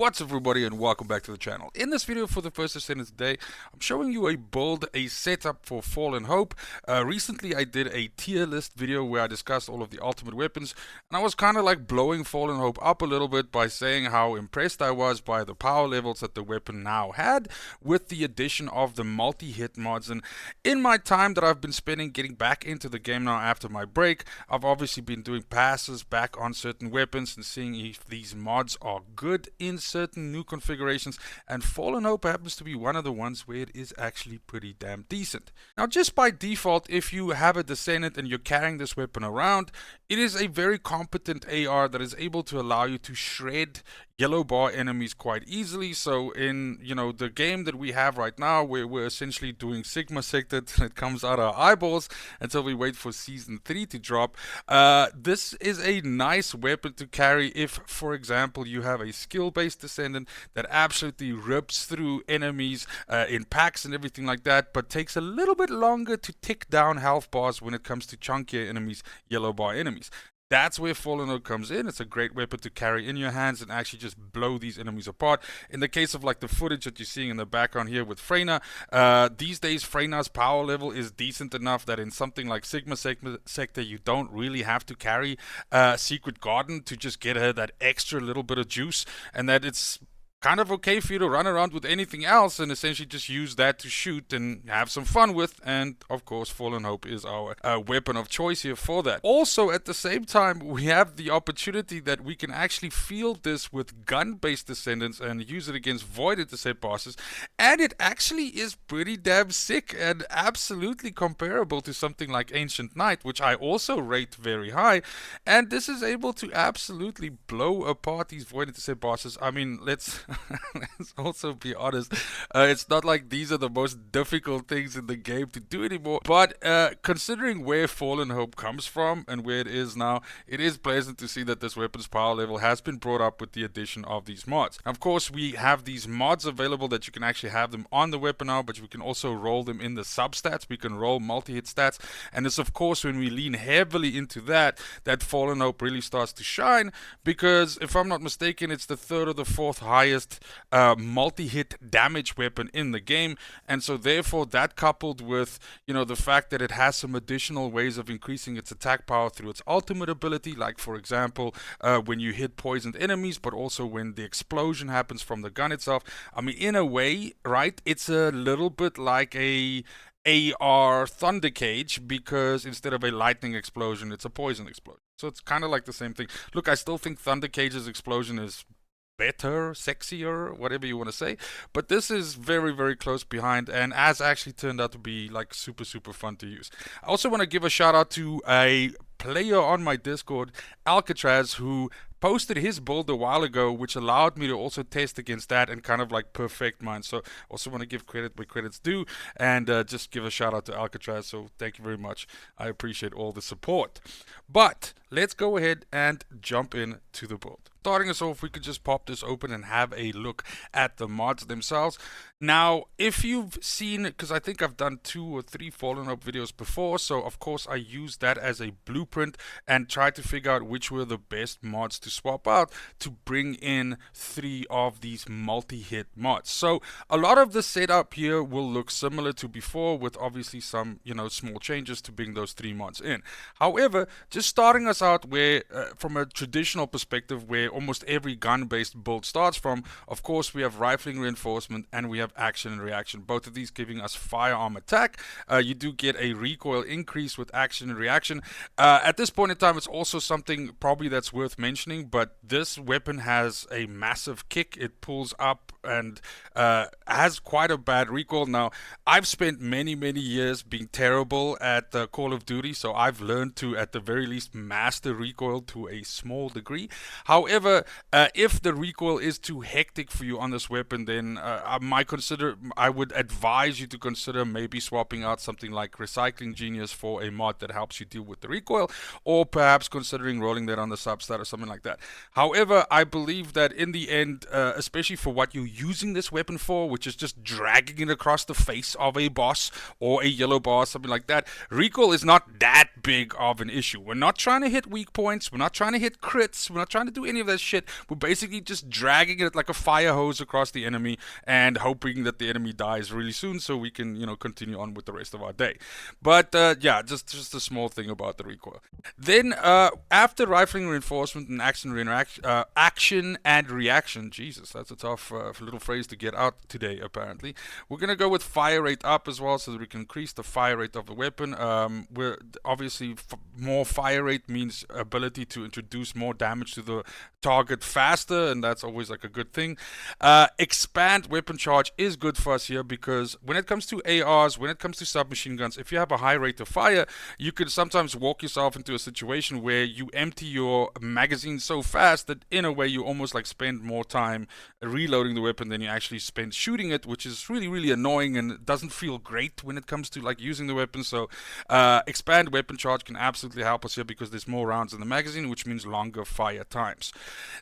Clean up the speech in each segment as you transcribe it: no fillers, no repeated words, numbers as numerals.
What's up everybody and welcome back to the channel. In this video for the first Descendant today, I'm showing you a setup for Fallen Hope. Recently I did a tier list video where I discussed all of the ultimate weapons, and I was kind of like blowing Fallen Hope up a little bit by saying how impressed I was by the power levels that the weapon now had with the addition of the multi-hit mods. And in my time that I've been spending getting back into the game now after my break, I've obviously been doing passes back on certain weapons and seeing if these mods are good in certain new configurations, and Fallen Hope happens to be one of the ones where it is actually pretty damn decent. Now, just by default, if you have a Descendant and you're carrying this weapon around, it is a very competent AR that is able to allow you to shred yellow bar enemies quite easily. So in the game that we have right now, where we're essentially doing Sigma sector till it comes out our eyeballs until we wait for season 3 to drop, this is a nice weapon to carry if, for example, you have a skill-based Descendant that absolutely rips through enemies in packs and everything like that, but takes a little bit longer to tick down health bars when it comes to chunkier enemies, yellow bar enemies. That's where Fallen Hope comes in. It's a great weapon to carry in your hands and actually just blow these enemies apart. In the case of like the footage that you're seeing in the background here with Freyna, these days Freyna's power level is decent enough that in something like Sigma sector you don't really have to carry Secret Garden to just get her that extra little bit of juice, and that it's kind of okay for you to run around with anything else and essentially just use that to shoot and have some fun with. And of course, Fallen Hope is our weapon of choice here for that. Also, at the same time, we have the opportunity that we can actually field this with gun-based Descendants and use it against void intercept bosses, and it actually is pretty damn sick and absolutely comparable to something like Ancient Knight, which I also rate very high. And this is able to absolutely blow apart these void intercept bosses. I mean, let's also be honest, it's not like these are the most difficult things in the game to do anymore, but considering where Fallen Hope comes from and where it is now, it is pleasant to see that this weapon's power level has been brought up with the addition of these mods. Of course, we have these mods available that you can actually have them on the weapon now, but we can also roll them in the substats. We can roll multi-hit stats, and it's of course when we lean heavily into that Fallen Hope really starts to shine, because if I'm not mistaken, it's the third or the fourth highest multi-hit damage weapon in the game. And so therefore, that coupled with the fact that it has some additional ways of increasing its attack power through its ultimate ability, like for example when you hit poisoned enemies, but also when the explosion happens from the gun itself. I mean, in a way, right, it's a little bit like a AR Thunder Cage, because instead of a lightning explosion, it's a poison explosion. So it's kind of like the same thing. Look, I still think Thunder Cage's explosion is better, sexier, whatever you want to say, but this is very, very close behind, and has actually turned out to be like super fun to use. I also want to give a shout out to a player on my Discord, Alcatraz, who posted his build a while ago, which allowed me to also test against that and kind of like perfect mine. So also want to give credit where credit's due, and just give a shout out to Alcatraz. So thank you very much. I appreciate all the support. But let's go ahead and jump in to the build. Starting us off, we could just pop this open and have a look at the mods themselves. Now, if you've seen, because I think I've done 2 or 3 Fallen Hope videos before, so of course I used that as a blueprint and tried to figure out which were the best mods to swap out to bring in 3 of these multi-hit mods. So a lot of the setup here will look similar to before, with obviously some small changes to bring those 3 mods in. However, just starting us out where from a traditional perspective, where almost every gun-based build starts from, of course we have rifling reinforcement and we have action and reaction, both of these giving us firearm attack. You do get a recoil increase with action and reaction. At this point in time, it's also something probably that's worth mentioning, but this weapon has a massive kick. It pulls up and has quite a bad recoil. Now, I've spent many years being terrible at Call of Duty, so I've learned to at the very least master recoil to a small degree. However, if the recoil is too hectic for you on this weapon, then I would advise you to consider maybe swapping out something like Recycling Genius for a mod that helps you deal with the recoil, or perhaps considering rolling that on the substat or something like that. However, I believe that in the end, especially for what you using this weapon for, which is just dragging it across the face of a boss or a yellow boss, something like that, recoil is not that big of an issue. We're not trying to hit weak points, we're not trying to hit crits, we're not trying to do any of that shit. We're basically just dragging it like a fire hose across the enemy and hoping that the enemy dies really soon so we can, continue on with the rest of our day. But yeah, just a small thing about the recoil. Then after rifling reinforcement and action and reaction, Jesus, that's a tough little phrase to get out today apparently. We're going to go with fire rate up as well so that we can increase the fire rate of the weapon. We're obviously more fire rate means ability to introduce more damage to the target faster, and that's always like a good thing. Expand weapon charge is good for us here because when it comes to ARs, when it comes to submachine guns, if you have a high rate of fire, you could sometimes walk yourself into a situation where you empty your magazine so fast that in a way you almost like spend more time reloading the weapon than you actually spend shooting it, which is really, really annoying and doesn't feel great when it comes to like using the weapon. So expand weapon charge can absolutely help us here because there's more rounds in the magazine, which means longer fire times.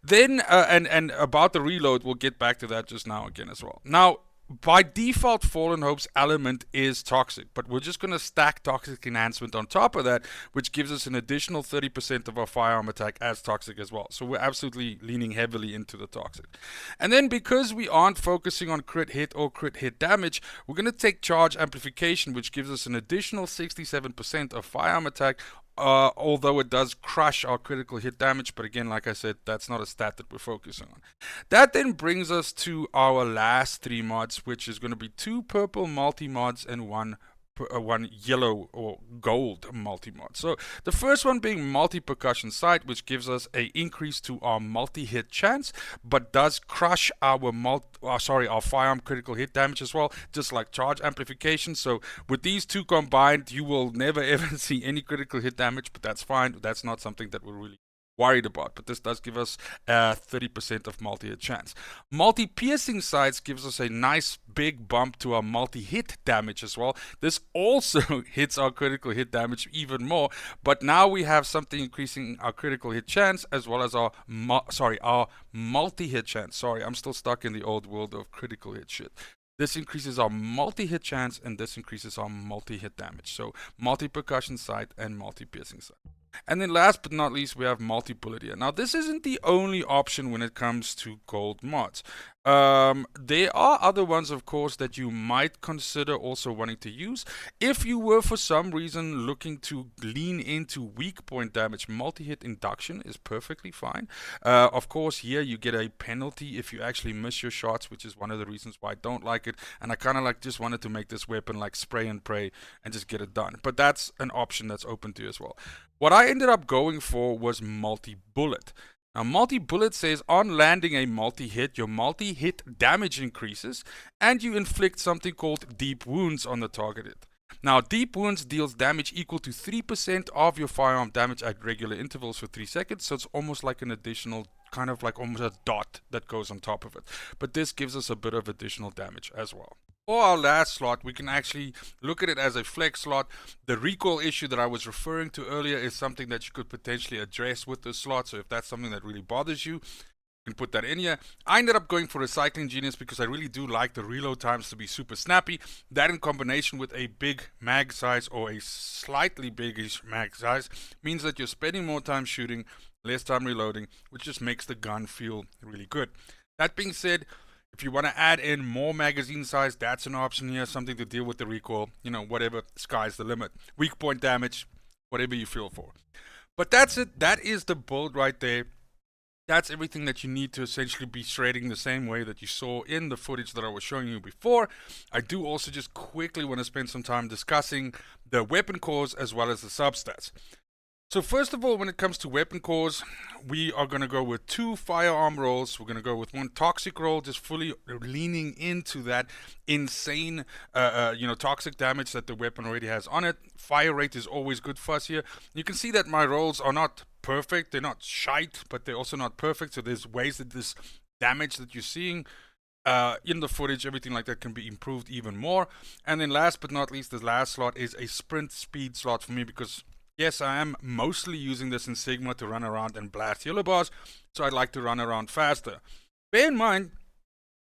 Then and about the reload, we'll get back to that just now again as well. Now, by default, Fallen Hope's element is toxic, but we're just going to stack toxic enhancement on top of that, which gives us an additional 30% of our firearm attack as toxic as well. So we're absolutely leaning heavily into the toxic. And then because we aren't focusing on crit hit or crit hit damage, we're going to take charge amplification, which gives us an additional 67% of firearm attack. Although it does crush our critical hit damage, but again, like I said, that's not a stat that we're focusing on. That then brings us to our last three mods, which is going to be 2 purple multi-mods and one yellow or gold multi-mod. So the first one being multi-percussion sight, which gives us an increase to our multi-hit chance, but does crush our firearm critical hit damage as well, just like charge amplification. So with these two combined, you will never ever see any critical hit damage, but that's fine. That's not something that we're really worried about, but this does give us 30% of multi-hit chance. Multi-piercing sights gives us a nice big bump to our multi-hit damage as well. This also hits our critical hit damage even more, but now we have something increasing our critical hit chance as well as our multi-hit chance. Sorry, I'm still stuck in the old world of critical hit shit. This increases our multi-hit chance and this increases our multi-hit damage. So multi-percussion sight and multi-piercing sight. And then last but not least, we have multi-bullet here. Now, this isn't the only option when it comes to gold mods. There are other ones, of course, that you might consider also wanting to use. If you were for some reason looking to lean into weak point damage, multi-hit induction is perfectly fine. Of course, here you get a penalty if you actually miss your shots, which is one of the reasons why I don't like it. And I kind of like just wanted to make this weapon like spray and pray and just get it done. But that's an option that's open to you as well. What I ended up going for was multi-bullet. Now, multi-bullet says on landing a multi-hit, your multi-hit damage increases and you inflict something called deep wounds on the targeted. Now, deep wounds deals damage equal to 3% of your firearm damage at regular intervals for 3 seconds. So it's almost like an additional, kind of like almost a dot that goes on top of it. But this gives us a bit of additional damage as well. For our last slot, we can actually look at it as a flex slot. The recoil issue that I was referring to earlier is something that you could potentially address with this slot. So if that's something that really bothers you, you can put that in here. I ended up going for Recycling Genius because I really do like the reload times to be super snappy. That in combination with a big mag size or a slightly biggish mag size means that you're spending more time shooting, less time reloading, which just makes the gun feel really good. That being said, if you want to add in more magazine size, that's an option here, something to deal with the recoil, whatever, sky's the limit. Weak point damage, whatever you feel for. But that's it. That is the build right there. That's everything that you need to essentially be shredding the same way that you saw in the footage that I was showing you before. I do also just quickly want to spend some time discussing the weapon cores as well as the substats. So first of all, when it comes to weapon cores, we are going to go with 2 firearm rolls. We're going to go with 1 toxic roll, just fully leaning into that insane, toxic damage that the weapon already has on it. Fire rate is always good for us here. You can see that my rolls are not perfect. They're not shite, but they're also not perfect. So there's ways that this damage that you're seeing in the footage, everything like that can be improved even more. And then last but not least, the last slot is a sprint speed slot for me because yes, I am mostly using this in Sigma to run around and blast yellow bars, so I'd like to run around faster. Bear in mind,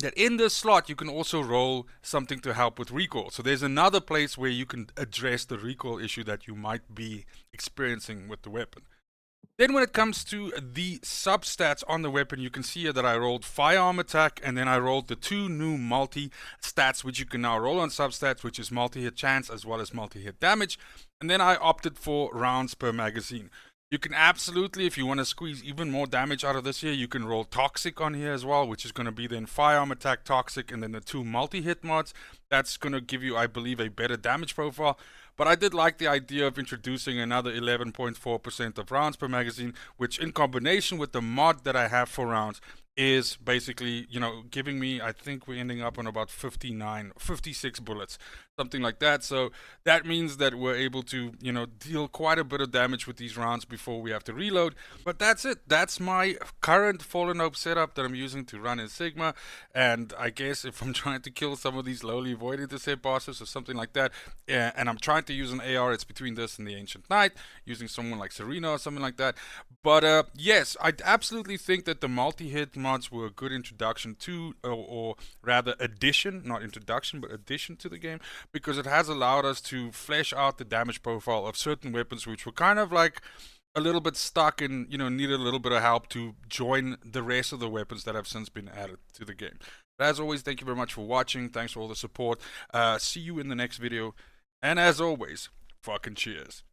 that in this slot you can also roll something to help with recoil. So there's another place where you can address the recoil issue that you might be experiencing with the weapon. Then when it comes to the substats on the weapon, you can see here that I rolled firearm attack, and then I rolled the 2 new multi-stats, which you can now roll on substats, which is multi-hit chance as well as multi-hit damage. And then I opted for rounds per magazine. You can absolutely, if you want to squeeze even more damage out of this here, you can roll toxic on here as well, which is going to be then firearm attack, toxic, and then the 2 multi-hit mods. That's going to give you, I believe, a better damage profile. But I did like the idea of introducing another 11.4% of rounds per magazine, which in combination with the mod that I have for rounds is basically, you know, giving me, I think we're ending up on about 56 bullets, something like that. So that means that we're able to, you know, deal quite a bit of damage with these rounds before we have to reload. But that's it. That's my current Fallen Hope setup that I'm using to run in Sigma. And I guess if I'm trying to kill some of these lowly void intercept bosses or something like that, and I'm trying to use an AR, it's between this and the Ancient Knight, using someone like Serena or something like that. But yes, I absolutely think that the multi-hit mods were a good introduction to, or rather addition, not introduction, but addition to the game, because it has allowed us to flesh out the damage profile of certain weapons which were kind of like a little bit stuck and, you know, needed a little bit of help to join the rest of the weapons that have since been added to the game. But as always, thank you very much for watching. Thanks for all the support. See you in the next video. And as always, fucking cheers.